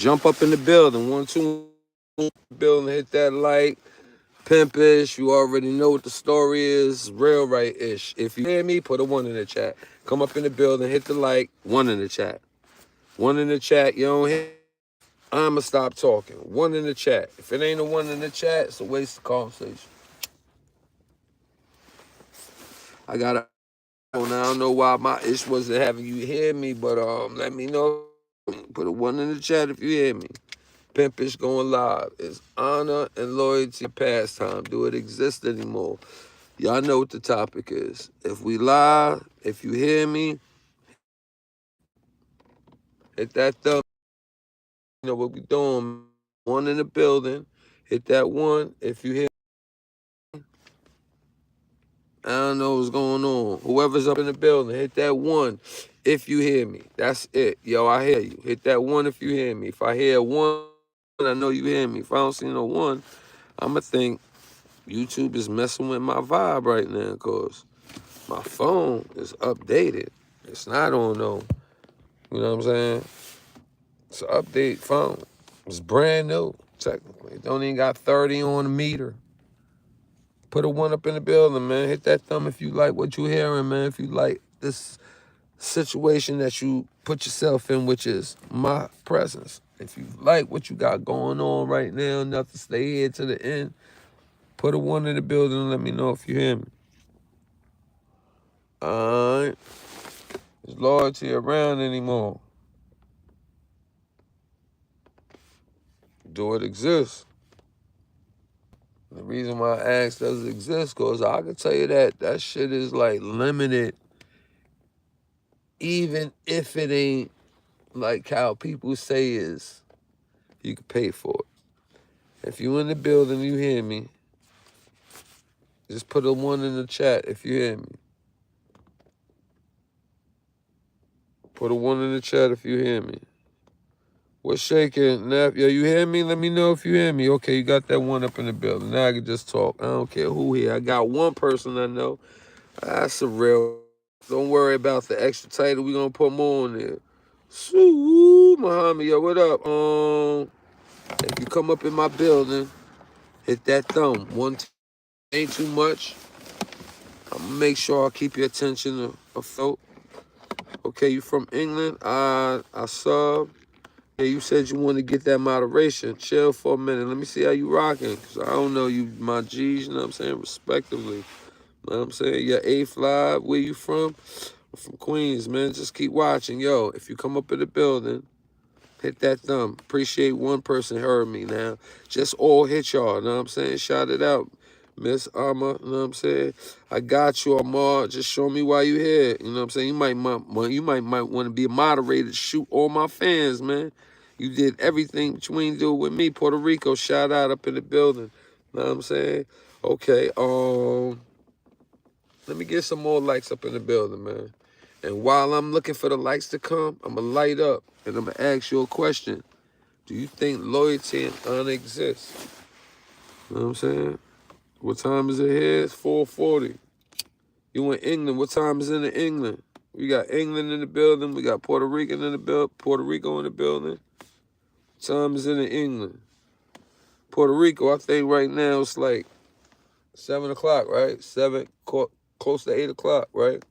Jump up in the building. 1, 2, building, hit that like. Pimpish, you already know what the story is. Real right-ish. If you hear me, put a 1 in the chat. Come up in the building, hit the like, 1 in the chat. 1 in the chat. You don't hear, I'ma stop talking. 1 in the chat. If it ain't a 1 in the chat, it's a waste of conversation. I gotta. I don't know why my ish wasn't having you hear me, but let me know. Put a 1 in the chat if you hear me. Pimpish going live. Is honor and loyalty a pastime? Do it exist anymore? Y'all know what the topic is. If we lie, if you hear me, hit that thumb. You know what we doing. 1 in the building. Hit that 1 if you hear me. I don't know what's going on. Whoever's up in the building, hit that 1 if you hear me. That's it. Yo, I hear you. Hit that 1 if you hear me. If I hear 1, I know you hear me. If I don't see no 1, I'ma think YouTube is messing with my vibe right now because my phone is updated. It's not on no, you know what I'm saying? It's an update phone. It's brand new, technically. Don't even got 30 on the meter. Put a 1 up in the building, man. Hit that thumb if you like what you hearing, man. If you like this situation that you put yourself in, which is my presence. If you like what you got going on right now, enough to stay here to the end, put a 1 in the building and let me know if you hear me. All right. Is loyalty around anymore? Do it exist? The reason why I asked does it exist, because I can tell you that shit is like limited, even if it ain't like how people say is, you can pay for it. If you in the building, you hear me, just put a 1 in the chat if you hear me. Put a 1 in the chat if you hear me. What's shaking, Nap? Yo, you hear me? Let me know if you hear me. Okay, you got that 1 up in the building. Now I can just talk. I don't care who here. I got 1 person I know. That's a real. Don't worry about the extra title. We gonna put more on there. Sue, Muhammad, yo, what up? If you come up in my building, hit that thumb. 1 ain't too much. I'm gonna make sure I keep your attention afloat. Okay, you from England? I sub. Yeah, you said you want to get that moderation. Chill for a minute. Let me see how you rocking. Cause I don't know you, my G's, you know what I'm saying? Respectively. You know what I'm saying? Your A-Fly, where you from? I'm from Queens, man. Just keep watching. Yo, if you come up in the building, hit that thumb. Appreciate 1 person heard me now. Just all hit y'all, you know what I'm saying? Shout it out. Miss Arma, you know what I'm saying? I got you, Amar. Just show me why you here. You know what I'm saying? You might want to be a moderator. Shoot all my fans, man. You did everything but you ain't do it with me. Puerto Rico, shout out up in the building. You know what I'm saying? Okay, let me get some more likes up in the building, man. And while I'm looking for the lights to come, I'm going to light up and I'm going to ask you a question. Do you think loyalty and honor exists? You know what I'm saying? What time is it here? It's 4:40. You in England. What time is it in England? We got England in the building. We got Puerto Rican in the Puerto Rico in the building. What time is it in England? Puerto Rico, I think right now it's like 7 o'clock, right? 7, close to 8 o'clock, right?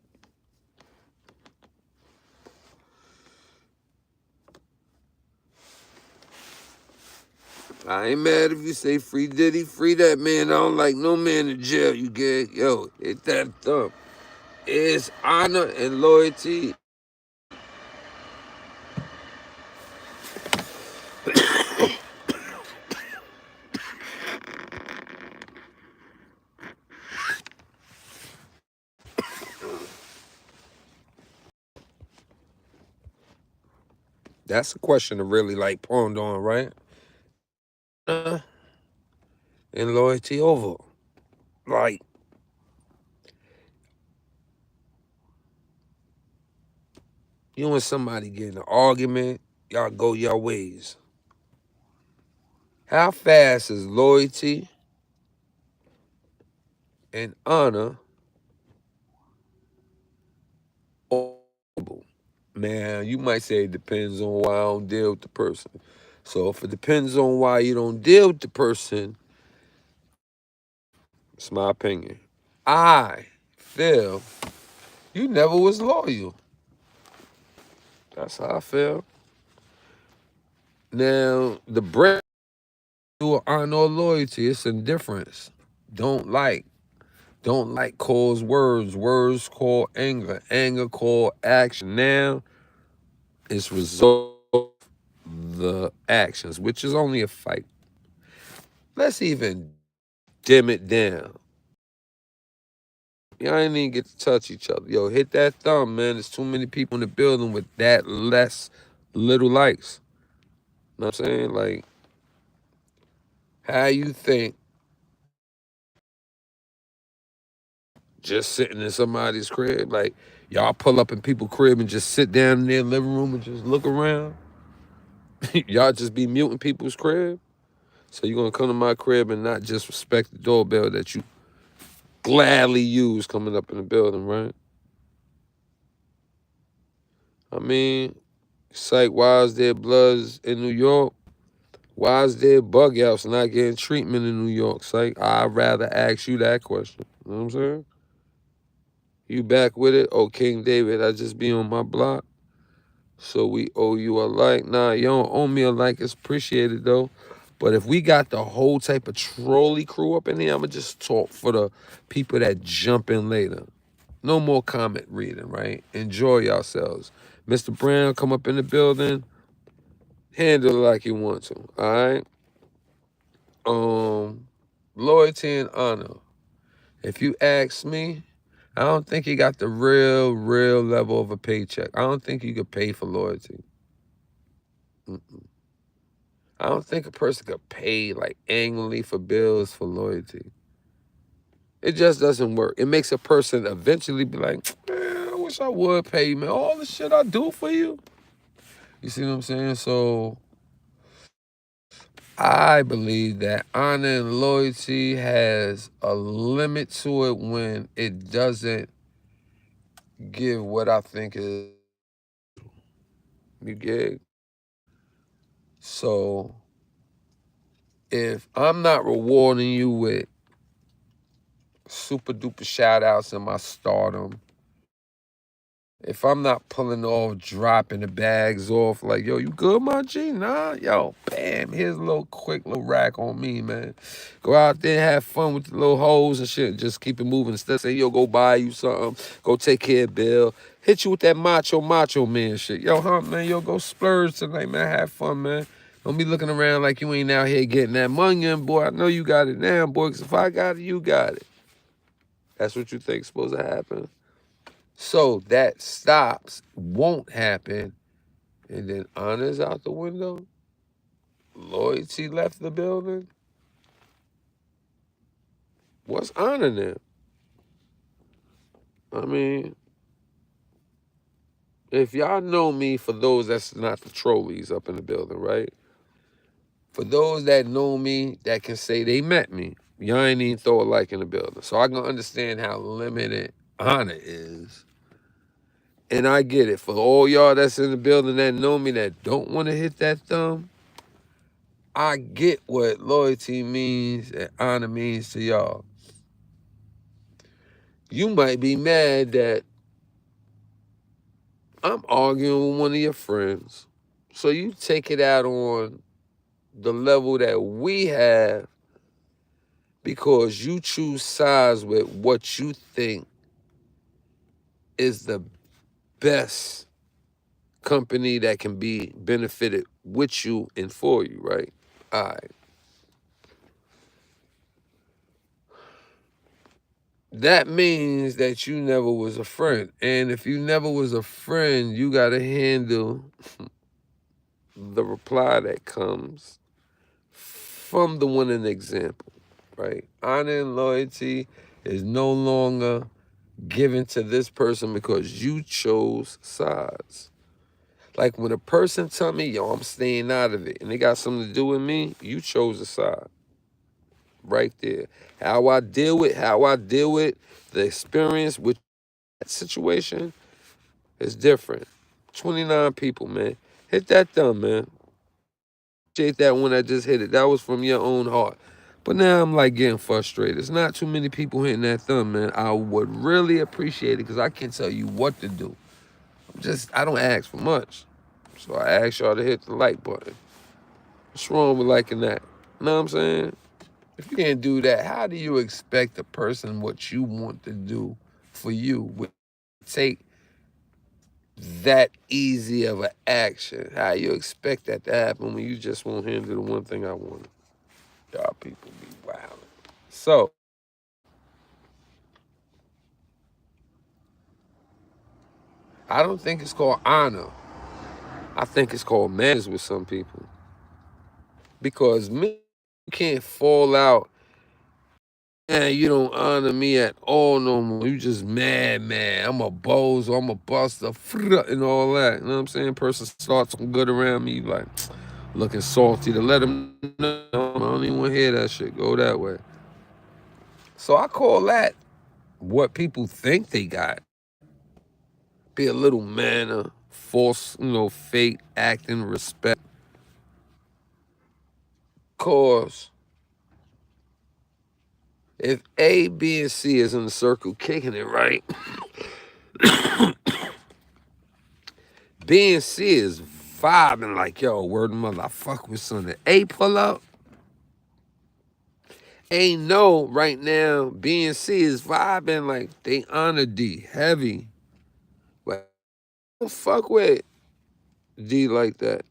I ain't mad if you say free Diddy, free that man. I don't like no man in jail, you get. Yo, hit that thumb. It's honor and loyalty. That's a question to really like ponder on, right? And loyalty over. Like, you and somebody get in an argument, y'all go your ways. How fast is loyalty and honor over? Man, you might say it depends on why I don't deal with the person. So if it depends on why you don't deal with the person, it's my opinion. I feel you never was loyal. That's how I feel. Now, the break to honor or loyalty, it's indifference. Don't like. Don't like calls words. Words call anger. Anger call action. Now, it's resolve the actions, which is only a fight. Let's even dim it down. Y'all ain't even get to touch each other. Yo, hit that thumb, man. There's too many people in the building with that less little likes. You know what I'm saying? Like, how you think just sitting in somebody's crib, like, y'all pull up in people's crib and just sit down in their living room and just look around? Y'all just be muting people's crib? So you gonna come to my crib and not just respect the doorbell that you gladly use coming up in the building, right? I mean, psych, why is there bloods in New York? Why is there bug outs not getting treatment in New York, psych? I'd rather ask you that question. You know what I'm saying? You back with it? Oh, King David, I just be on my block. So we owe you a like. Nah, you don't owe me a like. It's appreciated, though. But if we got the whole type of trolley crew up in here, I'm going to just talk for the people that jump in later. No more comment reading, right? Enjoy yourselves. Mr. Brown, come up in the building. Handle it like you want to, all right? Loyalty and honor. If you ask me, I don't think you got the real level of a paycheck. I don't think you could pay for loyalty. I don't think a person could pay like annually for bills for loyalty. It just doesn't work. It makes a person eventually be like, man, I wish I would pay you, man. All the shit I do for you. You see what I'm saying? So I believe that honor and loyalty has a limit to it when it doesn't give what I think is, you get. So if I'm not rewarding you with super duper shout outs in my stardom, if I'm not pulling off, dropping the bags off, like, yo, you good, my G? Nah, yo, bam, here's a little quick little rack on me, man. Go out there and have fun with the little hoes and shit. Just keep it moving. Instead of saying, yo, go buy you something, go take care of Bill. Hit you with that macho man shit. Yo, man, yo, go splurge tonight, man. Have fun, man. Don't be looking around like you ain't out here getting that money, boy. I know you got it now, boy, because if I got it, you got it. That's what you think's supposed to happen. So that stops, won't happen, and then honor's out the window. Loyalty left the building. What's honor now? I mean, if y'all know me, for those that's not the trolleys up in the building, right? For those that know me, that can say they met me, y'all ain't even throw a like in the building. So I can understand how limited honor is. And I get it. For all y'all that's in the building that know me that don't want to hit that thumb, I get what loyalty means and honor means to y'all. You might be mad that I'm arguing with one of your friends. So you take it out on the level that we have because you choose sides with what you think is the best company that can be benefited with you and for you, right? All right. That means that you never was a friend. And if you never was a friend, you got to handle the reply that comes from the winning example, right? Honor and loyalty is no longer given to this person because you chose sides. Like when a person tell me, yo, I'm staying out of it, and they got something to do with me, you chose a side. Right there. How I deal with the experience with that situation is different. 29 people, man. Hit that thumb, man. Appreciate that one I just hit it. That was from your own heart. But now I'm like getting frustrated. It's not too many people hitting that thumb, man. I would really appreciate it because I can't tell you what to do. I don't ask for much. So I ask y'all to hit the like button. What's wrong with liking that? You know what I'm saying? If you can't do that, how do you expect a person what you want to do for you would take that easy of an action? How you expect that to happen when you just want him to do the one thing I want? Y'all people be wild. So, I don't think it's called honor. I think it's called manners with some people. Because me, you can't fall out and you don't honor me at all no more. You just mad, man. I'm a bozo, I'm a buster, and all that. You know what I'm saying? Person starts some good around me, like looking salty to let them know. I don't even want to hear that shit. Go that way. So I call that what people think they got. Be a little manner, false, fake acting, respect. Cause if A, B, and C is in the circle kicking it right, B and C is vibing like, yo, word of mother, I fuck with something. A pull up. A no right now, B and C is vibing like they honor D heavy. Like, don't fuck with D like that.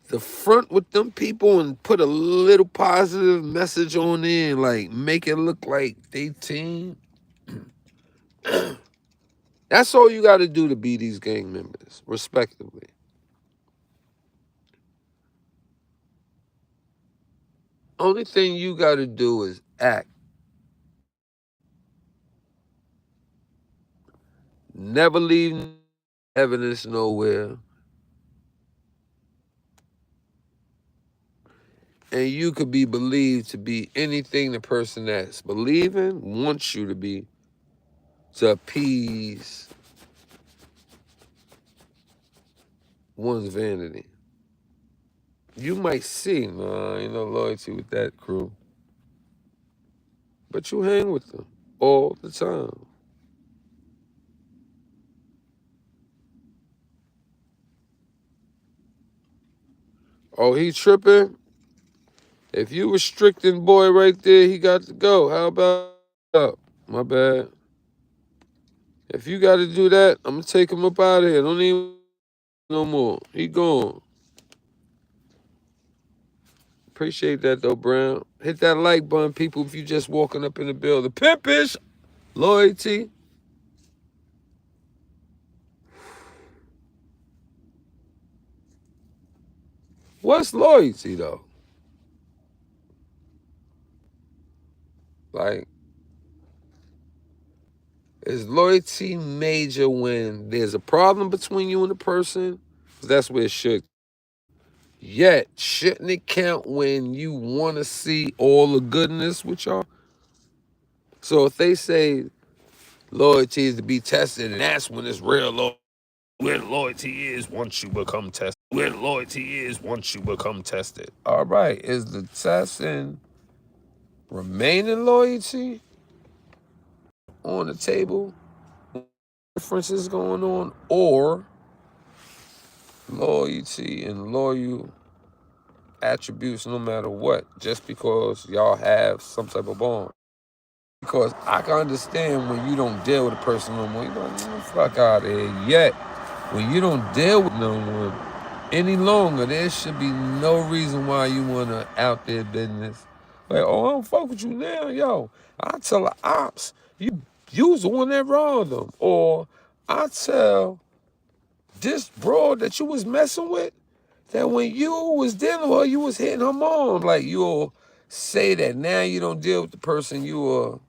The front with them people and put a little positive message on in, like make it look like they team. That's all you got to do to be these gang members, respectively. Only thing you got to do is act. Never leave evidence nowhere. And you could be believed to be anything the person that's believing wants you to be to appease one's vanity. You might see, nah, ain't no loyalty with that crew. But you hang with them all the time. Oh, he tripping? If you restricting boy right there, he got to go. How about that? My bad. If you got to do that, I'm going to take him up out of here. Don't even no more. He gone. Appreciate that, though, Brown. Hit that like button, people, if you just walking up in the building. Pimpish loyalty. What's loyalty, though? Like, is loyalty major when there's a problem between you and the person? 'Cause that's where it should. Yet, shouldn't it count when you want to see all the goodness with y'all? So if they say loyalty is to be tested, and that's when it's real loyalty. When loyalty is once you become tested. When loyalty is once you become tested. All right, is the test in remaining loyalty on the table? Differences going on, or loyalty and loyal attributes no matter what, just because y'all have some type of bond. Because I can understand when you don't deal with a person no more. You're like, fuck out of here. Yet, when you don't deal with no one any longer, there should be no reason why you want to out their business. Like, oh, I don't fuck with you now, yo. I tell the ops, you was the one that wronged them. Or I tell this broad that you was messing with, that when you was dealing with her, you was hitting her mom. Like, you'll say that now you don't deal with the person, you will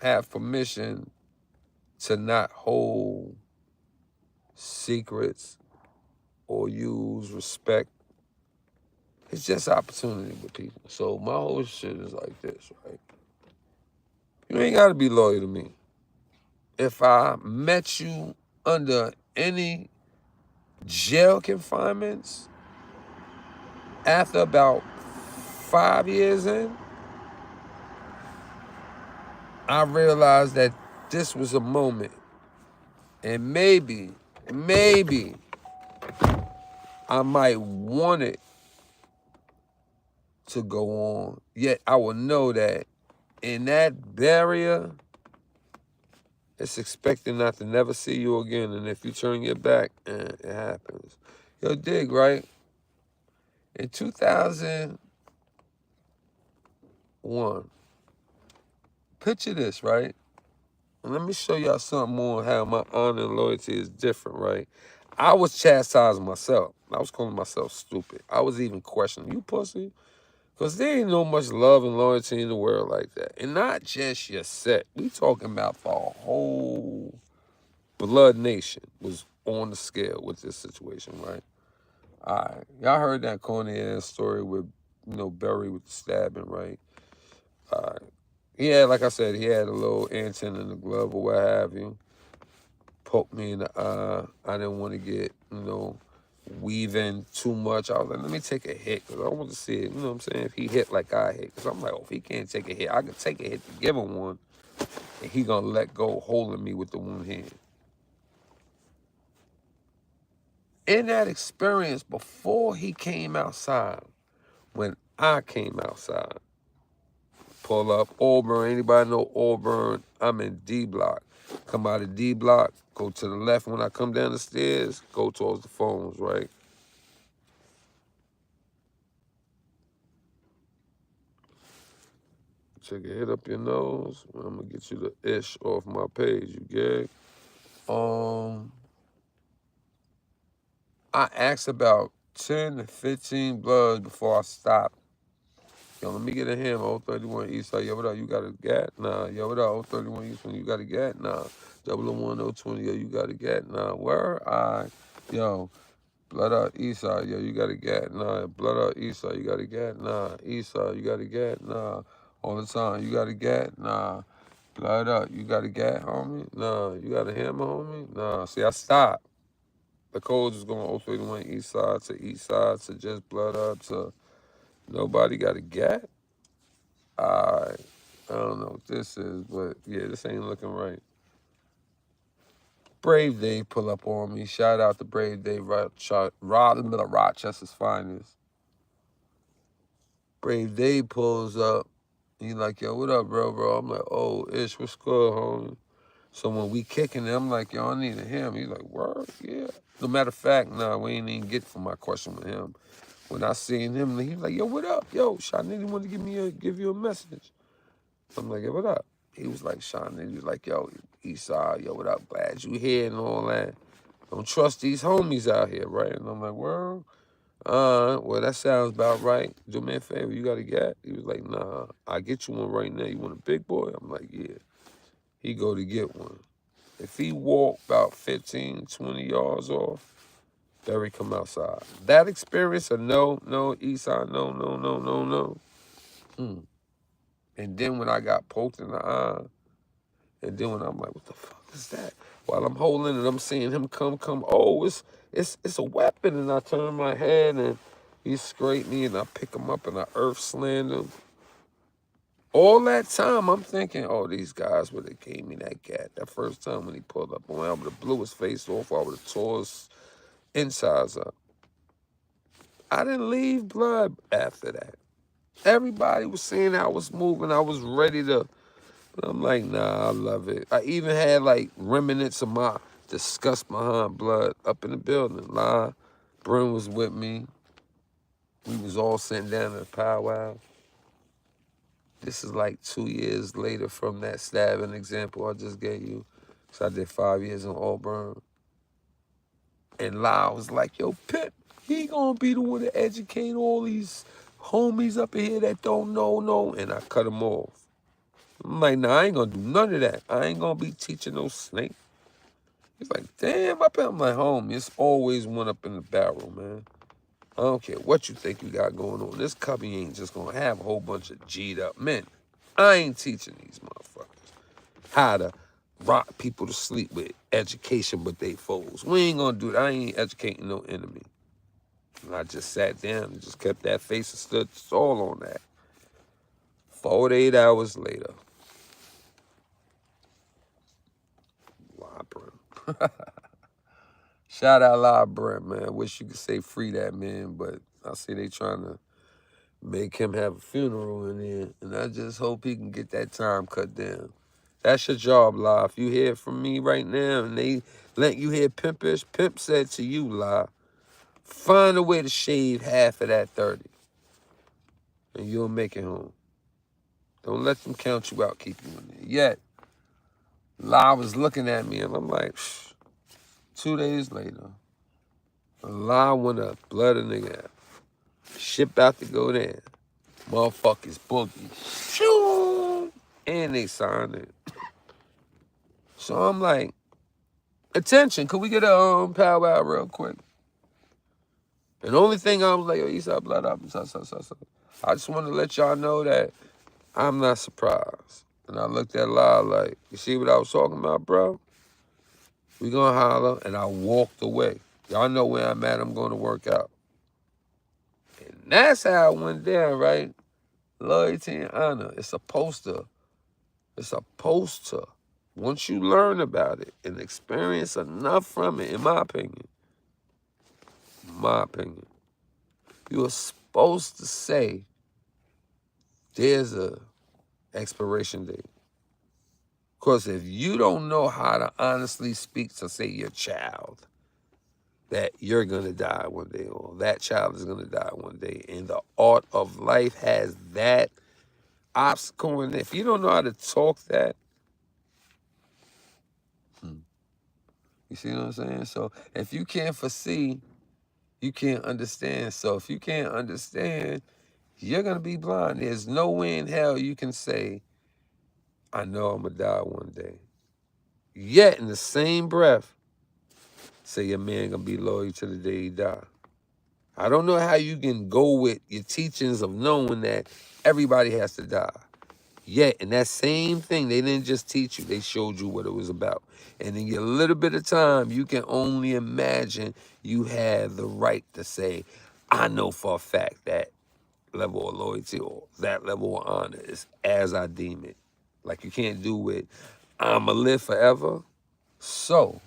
have permission to not hold secrets or use respect. It's just opportunity with people. So my whole shit is like this, right? You ain't got to be loyal to me. If I met you under any jail confinements, after about 5 years in, I realized that this was a moment. And maybe I might want it to go on. Yet I will know that in that barrier, it's expected not to never see you again. And if you turn your back, it happens. Yo, dig, right? In 2001, picture this, right? And let me show y'all something more how my honor and loyalty is different, right? I was chastising myself. I was calling myself stupid. I was even questioning, you pussy? Because there ain't no much love and loyalty in the world like that. And not just your set. We talking about the whole blood nation was on the scale with this situation, right? All right. Y'all heard that corny ass story with, Berry with the stabbing, right? All right. He had, like I said, he had a little antenna in the glove or what have you. Poked me in the eye. I didn't want to get, weaving too much. I was like, let me take a hit because I want to see it. You know what I'm saying? If he hit like I hit. Because I'm like, if he can't take a hit, I can take a hit to give him one. And he going to let go holding me with the one hand. In that experience, before he came outside, when I came outside, pull up Auburn. Anybody know Auburn? I'm in D block. Come out of D block, go to the left. When I come down the stairs, go towards the phones, right? Take a hit up your nose. I'm gonna get you the ish off my page, you gag. I asked about 10 to 15 bloods before I stopped. Yo, let me get a him. 031 Eastside. Yo, what up? You got a gat? Nah. Yo, what up? 031 Eastside. You got a gat? Nah. 001 020. Yo, you got a gat? Nah. Where? Yo, blood out Eastside. Yo, you got a gat? Nah. Blood out Eastside. You got a gat? Nah. Eastside. You got a gat? Nah. All the time. You got a gat? Nah. Blood up. You got a gat, homie? Nah. You got a hammer, homie? Nah. See, I stopped. The codes was going 031 Eastside to Eastside to just blood up to nobody got a gat. I don't know what this is, but yeah, this ain't looking right. Brave Dave pull up on me. Shout out to Brave Dave, Rochester's finest. Brave Dave pulls up. He like, yo, what up, bro? I'm like, oh, Ish, what's good, homie? So when we kicking it, I'm like, yo, I need a him. He's like, word? Yeah. No matter of fact, nah, we ain't even get for my question with him. When I seen him, he's like, yo, what up? Yo, Shanini wanted to give you a message. I'm like, yo, what up? He was like, Shanini, he was like, yo, Esau, yo, what up? Glad you here and all that. Don't trust these homies out here, right? And I'm like, well, that sounds about right. Do me a favor, you got a gat? He was like, nah, I get you one right now. You want a big boy? I'm like, yeah. He go to get one. If he walk about 15, 20 yards off, Barry come outside. That experience of no, Eastside, no. And then when I got poked in the eye, and then when I'm like, what the fuck is that? While I'm holding it, I'm seeing him come. Oh, it's a weapon. And I turn my head and he scraped me and I pick him up and I earth slammed him. All that time, I'm thinking, oh, these guys would have gave me that gat. That first time when he pulled up on me, I would have blew his face off. I would have tore his insides up. I didn't leave blood after that. Everybody was saying I was moving. I was ready to. But I'm like, nah, I love it. I even had like remnants of my disgust behind blood up in the building. Bryn was with me. We was all sitting down at a powwow. This is like 2 years later from that stabbing example I just gave you. So I did 5 years in Auburn. And La was like, yo, Pip, he gonna be the one to educate all these homies up in here that don't know. And I cut him off. I'm like, nah, I ain't gonna do none of that. I ain't gonna be teaching no snake. He's like, damn, I'm like, homie, it's always one up in the barrel, man. I don't care what you think you got going on. This cubby ain't just gonna have a whole bunch of G'd up men. I ain't teaching these motherfuckers how to rock people to sleep with education, but they foes. We ain't gonna do that. I ain't educating no enemy. And I just sat down and just kept that face and stood tall on that. 48 hours later, Libram. Shout out Libram, man. Wish you could say free that man, but I see they trying to make him have a funeral in there, and I just hope he can get that time cut down. That's your job, La. If you hear from me right now and they let you hear Pimpish, Pimp said to you, La, find a way to shave half of that 30, and you'll make it home. Don't let them count you out, keep you in there. Yet, La was looking at me, and I'm like, 2 days later, La went up, blood a nigga out. Ship out to go there. Motherfuckers boogie. Shoo! And they signed it. So I'm like, attention, could we get a powwow real quick? And the only thing I was like, yo, Eastside blood up. I just want to let y'all know that I'm not surprised. And I looked at Lyle like, you see what I was talking about, bro? We gonna holler, and I walked away. Y'all know where I'm at, I'm gonna work out. And that's how it went down, right? Loyalty and honor. It's supposed to. Once you learn about it and experience enough from it, in my opinion, you are supposed to say there's a expiration date. Because if you don't know how to honestly speak to, say, your child, that you're going to die one day, or that child is going to die one day, and the art of life has that obstacle in it, if you don't know how to talk that, you see what I'm saying? So if you can't foresee, you can't understand. So if you can't understand, you're going to be blind. There's no way in hell you can say, I know I'm going to die one day. Yet in the same breath, say your man going to be loyal to the day he die. I don't know how you can go with your teachings of knowing that everybody has to die. Yet in that same thing, they didn't just teach you, they showed you what it was about. And in your little bit of time, you can only imagine you have the right to say, I know for a fact that level of loyalty or that level of honor is as I deem it. Like you can't do it, I'ma live forever. So,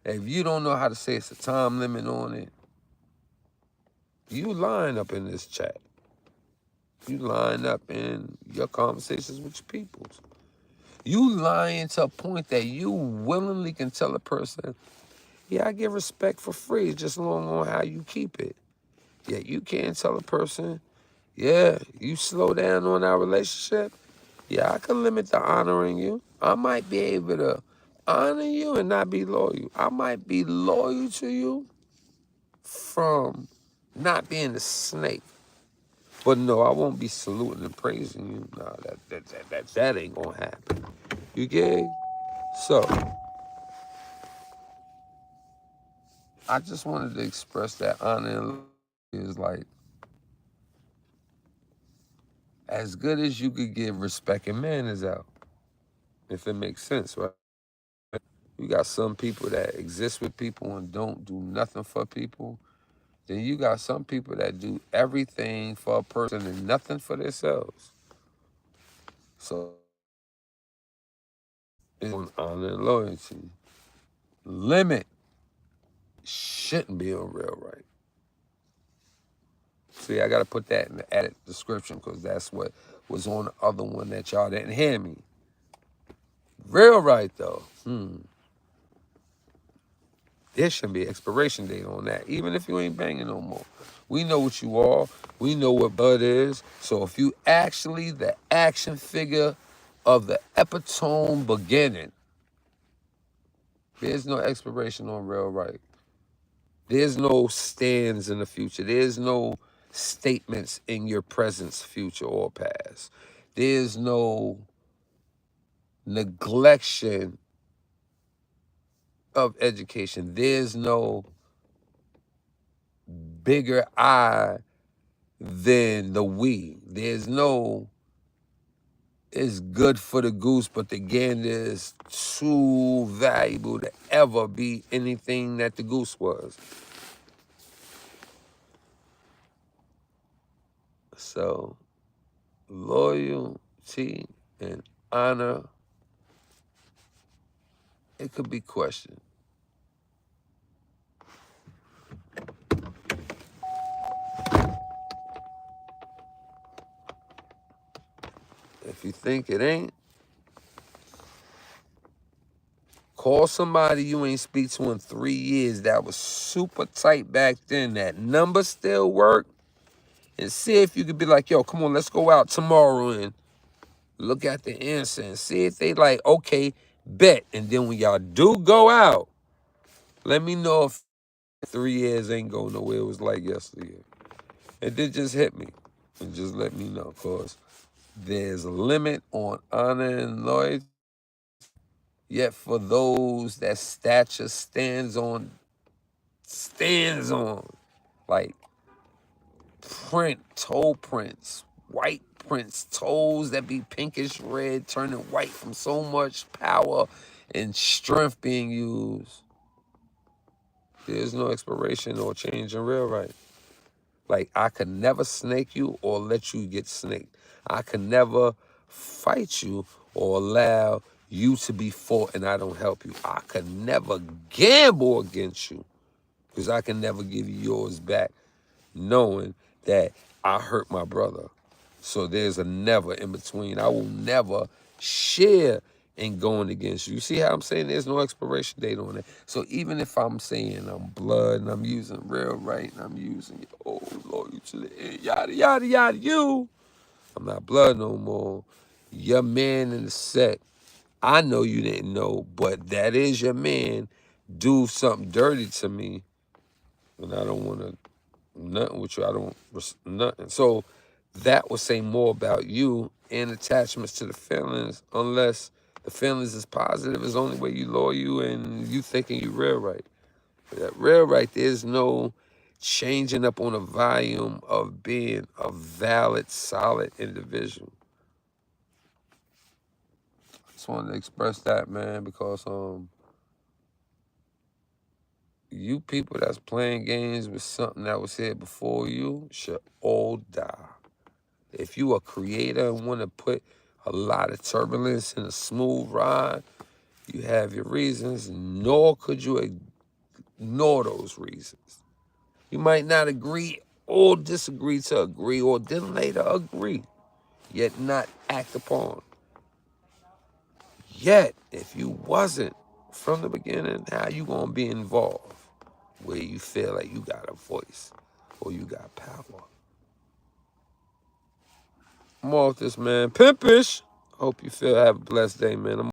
if you don't know how to say it's a time limit on it, you line up in this chat. You line up in your conversations with your peoples. You lying to a point that you willingly can tell a person, yeah, I give respect for free, just long on how you keep it. Yet you can't tell a person, yeah, you slow down on our relationship. Yeah, I can limit the honoring you. I might be able to honor you and not be loyal. I might be loyal to you from not being a snake. But no, I won't be saluting and praising you. No, that ain't gonna happen. You get? So, I just wanted to express that honor and love is like, as good as you could give respect and manners out, if it makes sense, right? You got some people that exist with people and don't do nothing for people. Then you got some people that do everything for a person and nothing for themselves. So, it's on honor and loyalty. Limit shouldn't be on real right. See, I got to put that in the added description because that's what was on the other one that y'all didn't hear me. Real right, though. There shouldn't be an expiration date on that, even if you ain't banging no more. We know what you are. We know what bud is. So if you actually the action figure of the epitome beginning, there's no expiration on real right. There's no stands in the future. There's no statements in your presence, future, or past. There's no neglection of education. There's no bigger I than the we. There's no is good for the goose, but the gander is too valuable to ever be anything that the goose was. So, loyalty and honor, it could be questioned. If you think it ain't, call somebody you ain't speak to in 3 years that was super tight back then. That number still work. And see if you could be like, yo, come on, let's go out tomorrow and look at the answer and see if they like, okay, bet. And then when y'all do go out, let me know if 3 years ain't going nowhere. It was like yesterday. It did just hit me. And just let me know, because there's a limit on honor and loyalty. Yet for those that stature stands on, like toe prints, white prints, toes that be pinkish red, turning white from so much power and strength being used. There's no expiration or change in real right. Like, I could never snake you or let you get snaked. I could never fight you or allow you to be fought and I don't help you. I could never gamble against you because I can never give you yours back, knowing that I hurt my brother. So there's a never in between. I will never share in going against you. You see how I'm saying there's no expiration date on it? So even if I'm saying I'm blood and I'm using real right and I'm using, oh, Lord, you to the end, yada, yada, yada, you, I'm not blood no more. Your man in the set, I know you didn't know, but that is your man, do something dirty to me, and I don't want to nothing with you. I don't nothing. So that would say more about you and attachments to the feelings, unless the feelings is positive. Is the only way you loyal and you thinking you real right. But that real right, there's no changing up on a volume of being a valid, solid individual. Just wanted to express that, man, because you people that's playing games with something that was here before you should all die. If you a creator and want to put a lot of turbulence in a smooth ride, you have your reasons, nor could you ignore those reasons. You might not agree or disagree to agree, or then later agree, yet not act upon. Yet, if you wasn't from the beginning, how you gonna be involved where you feel like you got a voice or you got power? I'm off this, man. Pimpish. Hope you have a blessed day, man.